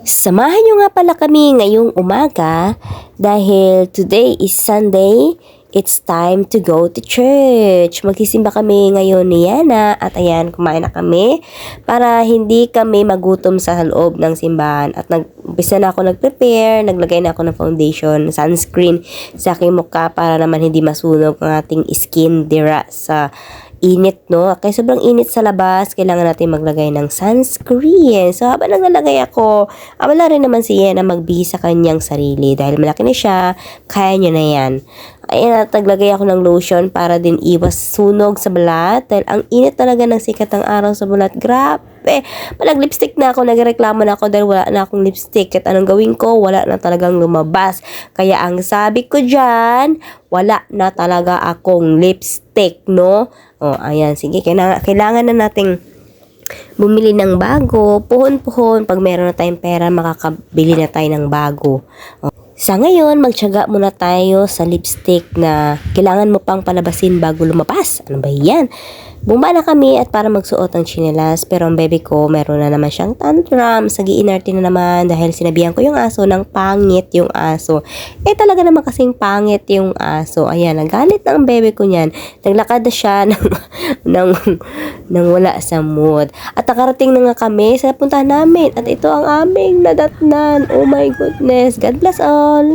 Samahan nyo nga pala kami ngayong umaga dahil today is Sunday. It's time to go to church. Magsisimba kami ngayon ni Yana at ayan, kumain na kami para hindi kami magutom sa loob ng simbahan. At umpisa na ako nag-prepare, naglagay na ako ng foundation, sunscreen sa aking mukha para naman hindi masunog ang ating skin dira sa init, no? Kaya sobrang init sa labas, kailangan natin maglagay ng sunscreen. So, habang naglalagay ako, wala rin naman si Yena magbihis sa kanyang sarili. Dahil malaki na siya, kaya niya na yan. Ayan, at naglagay ako ng lotion para din iwas sunog sa balat. Dahil ang init talaga ng sikat ng araw sa balat. Grabe! Nag-lipstick na ako, nagreklamo na ako dahil wala na akong lipstick. At anong gawin ko? Wala na talagang lumabas. Kaya ang sabi ko dyan, wala na talaga akong lipstick, no? O, ayan, sige, kailangan na nating bumili ng bago, puhon-puhon, pag meron na tayong pera, makakabili na tayo ng bago. O, sa ngayon, magtiyaga muna tayo sa lipstick na kailangan mo pang palabasin bago lumabas. Ano ba yan? Bumaba na kami at para magsuot ng tsinelas, pero ang baby ko meron na naman siyang tantrum, sagi-inarte na naman dahil sinabihan ko yung aso ng pangit yung aso. Talaga naman kasing pangit yung aso. Ayan, nagalit na ang baby ko niyan. Naglakad na siya ng wala sa mood. At nakarating na nga kami sa puntahan namin at ito ang aming nadatnan. Oh my goodness. God bless all.